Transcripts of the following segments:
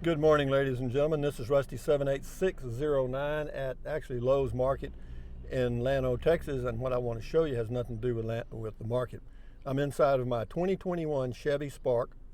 Good morning, ladies and gentlemen. This is Rusty 78609 at actually Lowe's Market in Llano, Texas, and what I want to show you has nothing to do with the market. I'm inside of my 2021 Chevy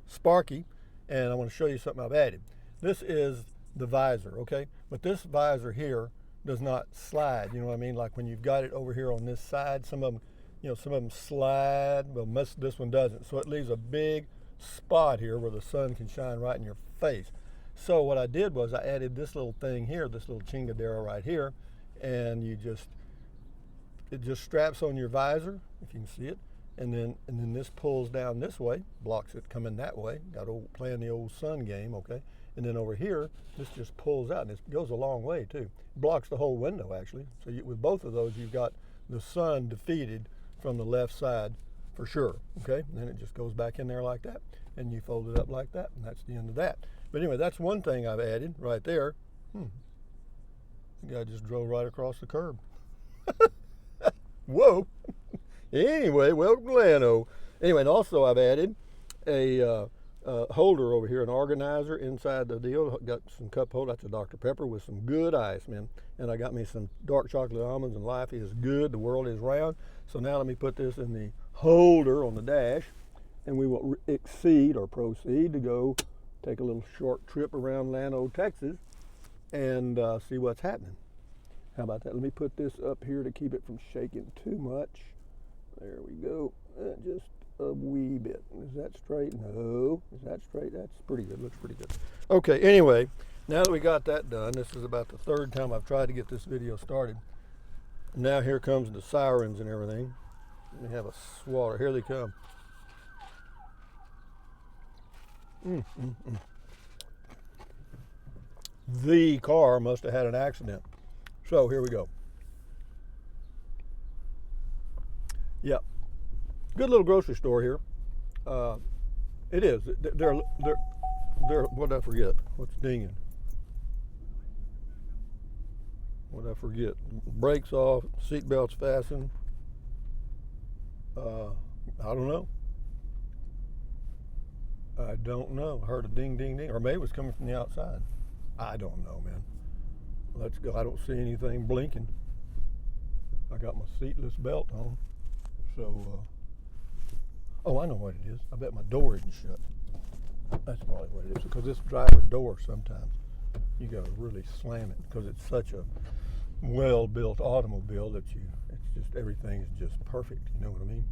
Sparky, and I want to show you something I've added. This is the visor, okay? But this visor here does not slide. You know what I mean? Like when you've got it over here on this side, some of them slide. Well, this one doesn't. So it leaves a big spot here where the sun can shine right in your face. So what I did was I added this little thing here, this little chingadera right here, and it just straps on your visor, if you can see it, and then this pulls down this way, blocks it coming that way. Playing the old sun game, okay? And then over here, this just pulls out, and it goes a long way too. It blocks the whole window actually. So with both of those, you've got the sun defeated from the left side for sure, okay? And then it just goes back in there like that, and you fold it up like that, and that's the end of that. But anyway, that's one thing I've added right there. The guy just drove right across the curb. Whoa. Anyway, welcome to Llano. Anyway, and also I've added a holder over here, an organizer inside the deal. Got some cup holder. That's a Dr. Pepper with some good ice, man. And I got me some dark chocolate almonds, and life is good. The world is round. So now let me put this in the holder on the dash, and we will proceed to go take a little short trip around Llano, Texas, and see what's happening. How about that? Let me put this up here to keep it from shaking too much. There we go. Just a wee bit. Is that straight? No. Is that straight? That's pretty good. Looks pretty good. Okay, anyway, now that we got that done, this is about the third time I've tried to get this video started. Now here comes the sirens and everything. Let me have a swatter. Here they come. The car must have had an accident. So here we go. Yep. Good little grocery store here. It is. They're what did I forget? What's dinging? What did I forget? Brakes off, seatbelts fastened. I don't know. I don't know. I heard a ding, ding, ding. Or maybe it was coming from the outside. I don't know, man. Let's go. I don't see anything blinking. I got my seatless belt on. So, oh, I know what it is. I bet my door isn't shut. That's probably what it is. Because this driver door sometimes, you got to really slam it because it's such a well-built automobile that it's just, everything is just perfect. You know what I mean?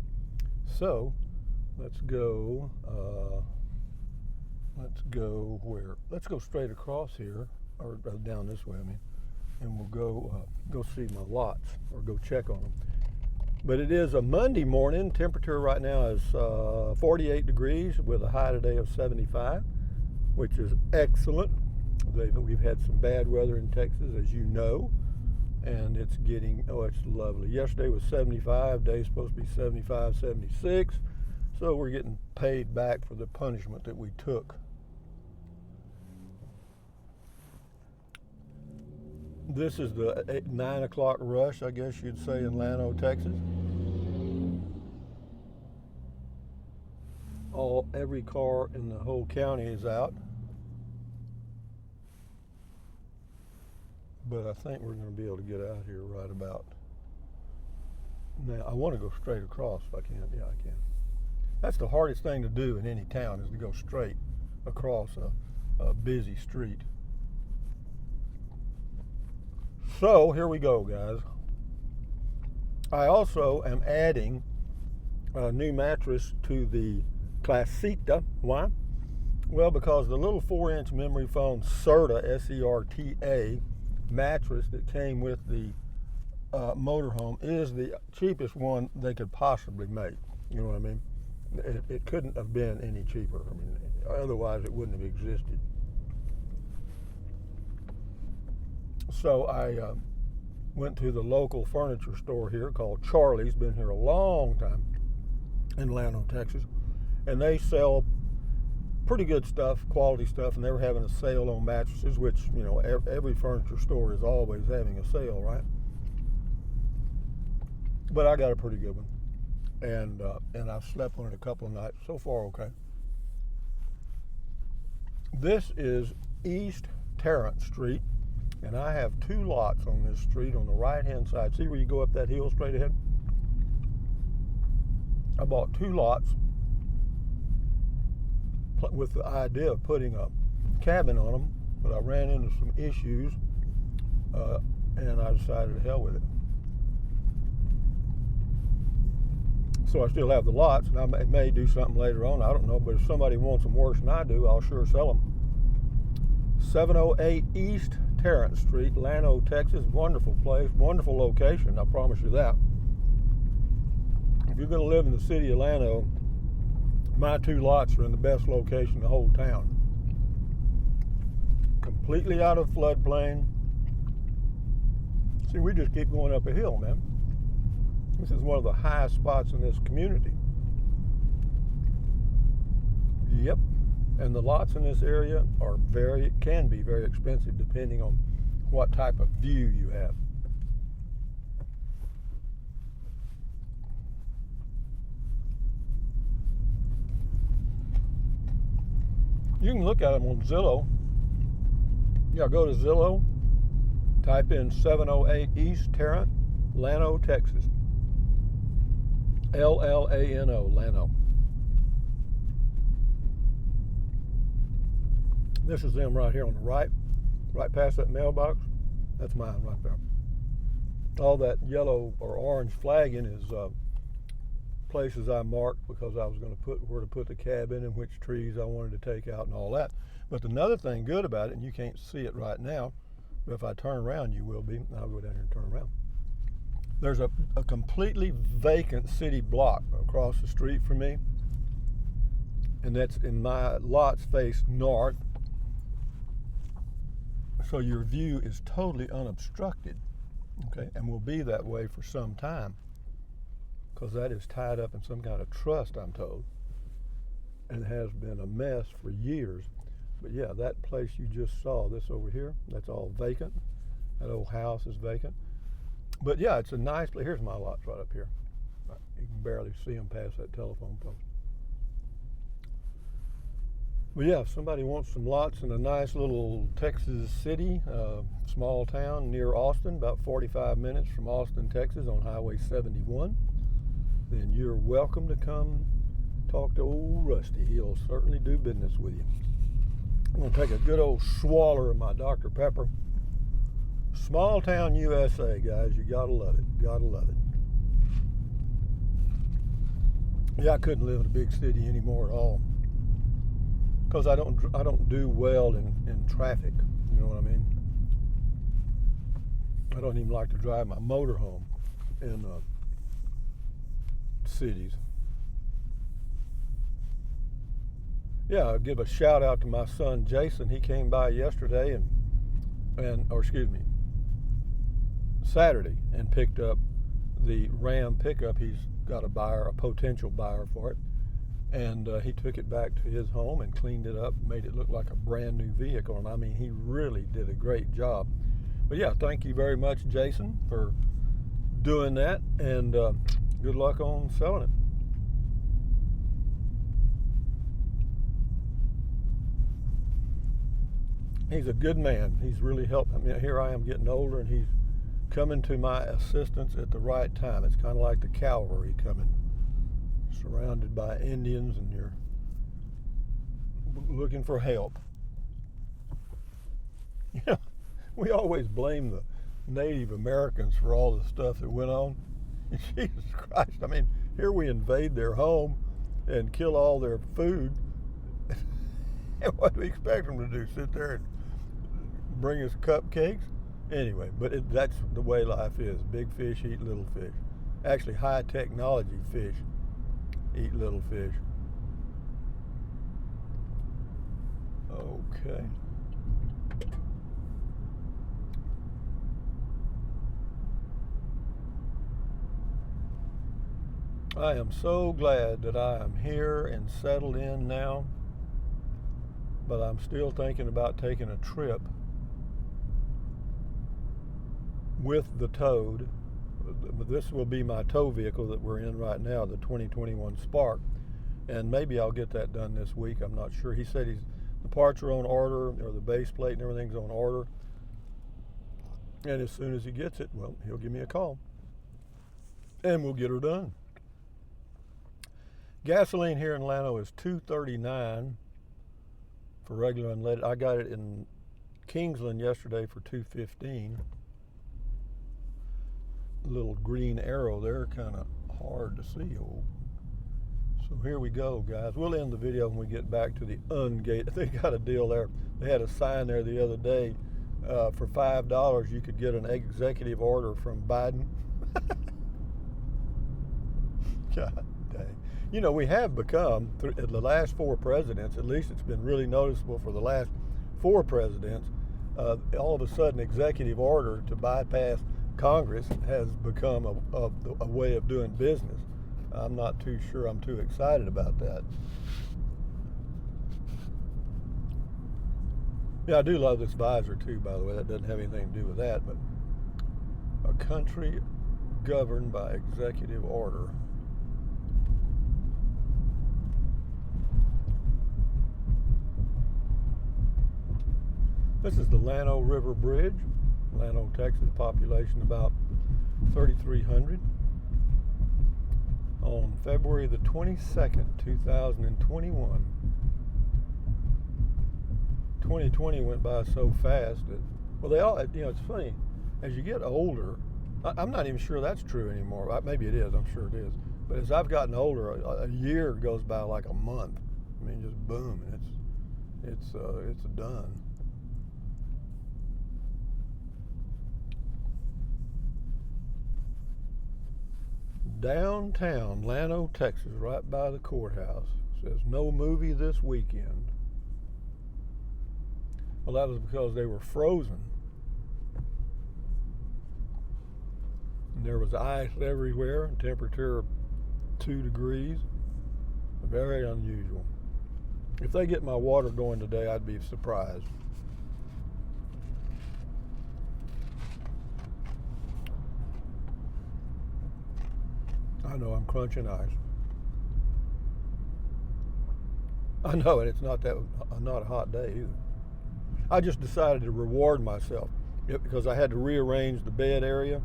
So, let's go. Let's go where? Let's go straight across here, or down this way, I mean, and we'll go see my lots, or go check on them. But it is a Monday morning. Temperature right now is 48 degrees with a high today of 75, which is excellent. We've had some bad weather in Texas, as you know, and it's lovely. Yesterday was 75, today's supposed to be 75, 76. So we're getting paid back for the punishment that we took. This is the 9 o'clock rush, I guess you'd say, in Llano, Texas. Every car in the whole county is out. But I think we're going to be able to get out here right about now. I want to go straight across if I can. Yeah, I can. That's the hardest thing to do in any town, is to go straight across a busy street. So here we go, guys. I also am adding a new mattress to the Clasita. Why? Well, because the little 4-inch memory foam Serta, S-E-R-T-A mattress that came with the Motorhome is the cheapest one they could possibly make. You know what I mean? It couldn't have been any cheaper. I mean, otherwise it wouldn't have existed. So I went to the local furniture store here called Charlie's. Been here a long time in Llano, Texas, and they sell pretty good stuff, quality stuff, and they were having a sale on mattresses, which, you know, every furniture store is always having a sale, right? But I got a pretty good one. And I've slept on it a couple of nights. So far, okay. This is East Tarrant Street, and I have 2 lots on this street on the right-hand side. See where you go up that hill straight ahead? I bought 2 lots with the idea of putting a cabin on them, but I ran into some issues, and I decided to hell with it. So I still have the lots, and I may do something later on, I don't know, but if somebody wants them worse than I do, I'll sure sell them. 708 East Tarrant Street, Llano, Texas. Wonderful place, wonderful location, I promise you that. If you're going to live in the city of Llano, my 2 lots are in the best location in the whole town. Completely out of floodplain. See, we just keep going up a hill, man. This is one of the highest spots in this community. Yep. And the lots in this area are can be very expensive depending on what type of view you have. You can look at them on Zillow. Yeah, go to Zillow, type in 708 East Tarrant, Llano, Texas. Llano, Llano. This is them right here on the right past that mailbox. That's mine right there. All that yellow or orange flagging is places I marked because I was going to put where to put the cabin and which trees I wanted to take out and all that. But another thing good about it, and you can't see it right now, but if I turn around, you will be. I'll go down here and turn around. There's a completely vacant city block across the street from me, and that's in my lots face north. So your view is totally unobstructed, okay, and will be that way for some time because that is tied up in some kind of trust, I'm told, and has been a mess for years. But yeah, that place you just saw, this over here, that's all vacant. That old house is vacant. But yeah, it's a nice place. Here's my lots right up here. You can barely see them past that telephone post. But yeah, if somebody wants some lots in a nice little Texas city, small town near Austin, about 45 minutes from Austin, Texas on Highway 71, then you're welcome to come talk to old Rusty. He'll certainly do business with you. I'm going to take a good old swaller of my Dr. Pepper. Small town USA, guys. You got to love it. Got to love it. Yeah, I couldn't live in a big city anymore at all. Because I don't do well in traffic, you know what I mean? I don't even like to drive my motorhome in cities. Yeah, I'll give a shout out to my son Jason. He came by yesterday Saturday and picked up the Ram pickup. He's got a potential buyer for it. And he took it back to his home and cleaned it up, made it look like a brand new vehicle. And I mean, he really did a great job. But yeah, thank you very much, Jason, for doing that. And good luck on selling it. He's a good man. He's really helped. I mean, here I am getting older, and he's coming to my assistance at the right time. It's kind of like the cavalry coming. Surrounded by Indians and you're looking for help. Yeah, we always blame the Native Americans for all the stuff that went on. Jesus Christ, I mean, here we invade their home and kill all their food. And what do we expect them to do? Sit there and bring us cupcakes? Anyway, but that's the way life is. Big fish eat little fish. Actually, high technology fish eat little fish. Okay. I am so glad that I am here and settled in now, but I'm still thinking about taking a trip with the Toad. This will be my tow vehicle that we're in right now, the 2021 Spark, and maybe I'll get that done this week. I'm not sure. He said The parts are on order, or the base plate and everything's on order. And as soon as he gets it, well, he'll give me a call. And we'll get her done. Gasoline here in Llano is $2.39 for regular unleaded. I got it in Kingsland yesterday for $2.15. Little green arrow there, kind of hard to see. So here we go, guys. We'll end the video when we get back to the ungated. They got a deal there. They had a sign there the other day. For $5 you could get an executive order from Biden. God dang. You know, we have become, the last 4 presidents, at least it's been really noticeable for the last 4 presidents, all of a sudden executive order to bypass Congress has become a way of doing business. I'm not too sure I'm too excited about that. Yeah, I do love this visor too, by the way. That doesn't have anything to do with that, but a country governed by executive order. This is the Llano River Bridge, Llano, Texas, population about 3,300. On February the 22nd, 2021. 2020 went by so fast that, well, they all, you know, it's funny, as you get older, I'm not even sure that's true anymore. Maybe it is, I'm sure it is. But as I've gotten older, a year goes by like a month. I mean, just boom, it's done. Downtown Llano, Texas, right by the courthouse. Says no movie this weekend. Well, that was because they were frozen. And there was ice everywhere, and temperature of 2 degrees. Very unusual. If they get my water going today, I'd be surprised. I know, I'm crunching ice. I know, and it's not a hot day either. I just decided to reward myself because I had to rearrange the bed area,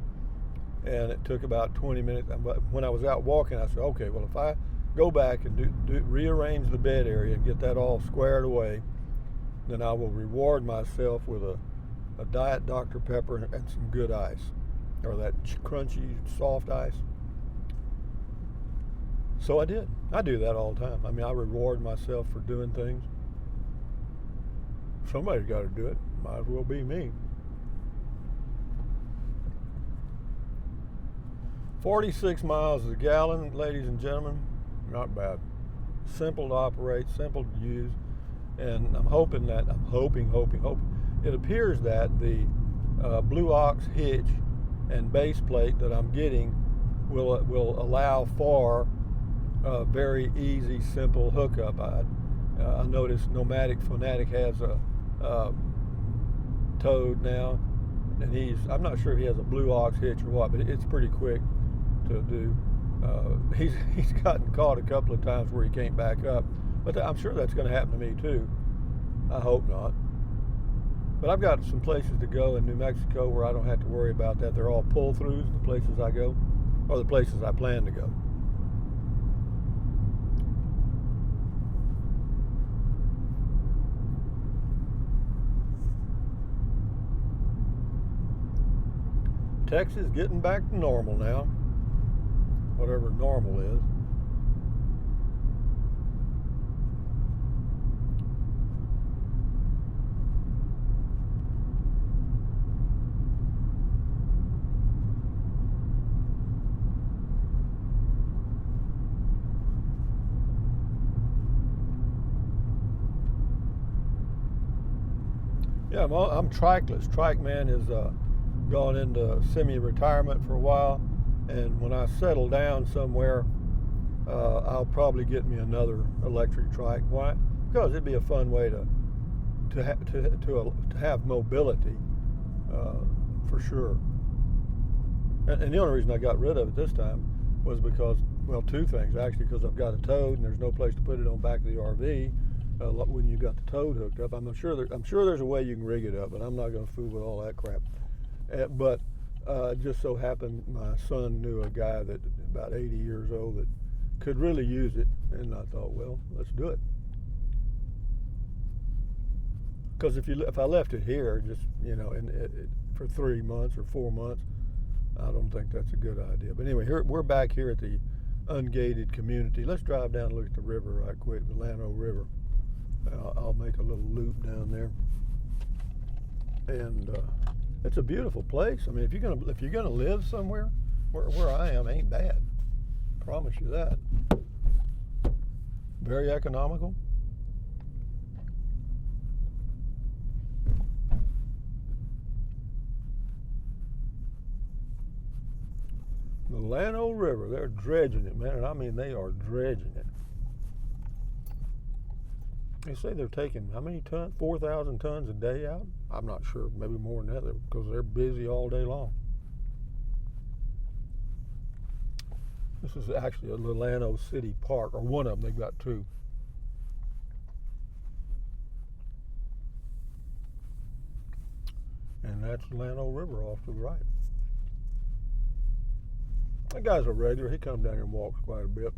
and it took about 20 minutes. But when I was out walking, I said, okay, well, if I go back and rearrange the bed area and get that all squared away, then I will reward myself with a Diet Dr. Pepper and some good ice, or that crunchy, soft ice. So I did. I do that all the time. I mean, I reward myself for doing things. Somebody's got to do it. Might as well be me. 46 miles a gallon, ladies and gentlemen. Not bad. Simple to operate, simple to use. And I'm hoping. It appears that the Blue Ox hitch and base plate that I'm getting will allow for a very easy, simple hookup. I noticed Nomadic Fanatic has a Toad now, and I'm not sure if he has a Blue Ox hitch or what, but it's pretty quick to do. He's gotten caught a couple of times where he can't back up, but I'm sure that's going to happen to me too. I hope not. But I've got some places to go in New Mexico where I don't have to worry about that. They're all pull-throughs, the places I go, or the places I plan to go. Texas getting back to normal now, whatever normal is. Yeah, I'm trikeless. Trike man is gone into semi-retirement for a while, and when I settle down somewhere, I'll probably get me another electric trike. Why? Because it'd be a fun way to have mobility, for sure. And the only reason I got rid of it this time was because, well, two things actually, because I've got a Toad and there's no place to put it on the back of the RV, when you got the toad hooked up. I'm sure there's a way you can rig it up, but I'm not going to fool with all that crap. But just so happened my son knew a guy that about 80 years old that could really use it, and I thought, well, let's do it. Because if I left it here, just for 3 months or 4 months, I don't think that's a good idea. But anyway, we're back here at the ungated community. Let's drive down and look at the river right quick, the Llano River. I'll make a little loop down there, and it's a beautiful place. I mean, if you're gonna live somewhere, where I am ain't bad. Promise you that. Very economical. The Llano River, they're dredging it, man, and I mean they are dredging it. They say they're taking how many tons? 4,000 tons a day out? I'm not sure, maybe more than that, because they're busy all day long. This is actually a Llano City Park, or one of them. They've got two. And that's the Llano River off to the right. That guy's a regular. He comes down here and walks quite a bit.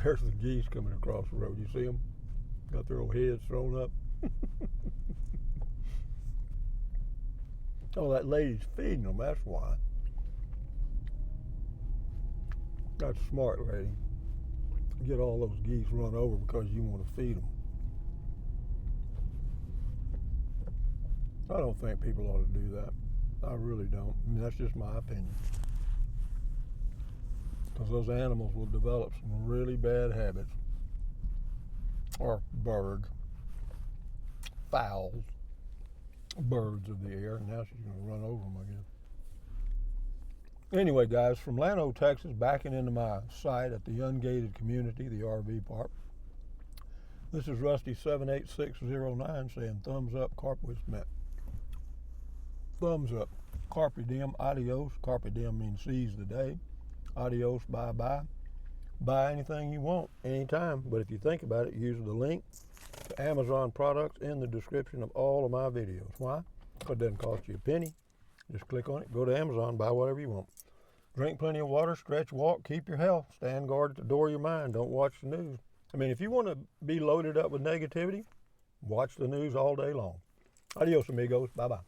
There's the geese coming across the road. You see them? Got their old heads thrown up. Oh, that lady's feeding them. That's why. That's a smart lady. Get all those geese run over because you want to feed them. I don't think people ought to do that. I really don't. I mean, that's just my opinion. Because those animals will develop some really bad habits. Or birds. Fowls. Birds of the air. Now she's going to run over them, I guess. Anyway, guys, from Llano, Texas, backing into my site at the ungated community, the RV park. This is Rusty 78609 saying thumbs up, Carpe Met. Thumbs up. Carpe diem, adios. Carpe diem means seize the day. Adios, bye-bye. Buy anything you want, anytime. But if you think about it, use the link to Amazon products in the description of all of my videos. Why? Because it doesn't cost you a penny. Just click on it, go to Amazon, buy whatever you want. Drink plenty of water, stretch, walk, keep your health. Stand guard at the door of your mind. Don't watch the news. I mean, if you want to be loaded up with negativity, watch the news all day long. Adios, amigos. Bye-bye.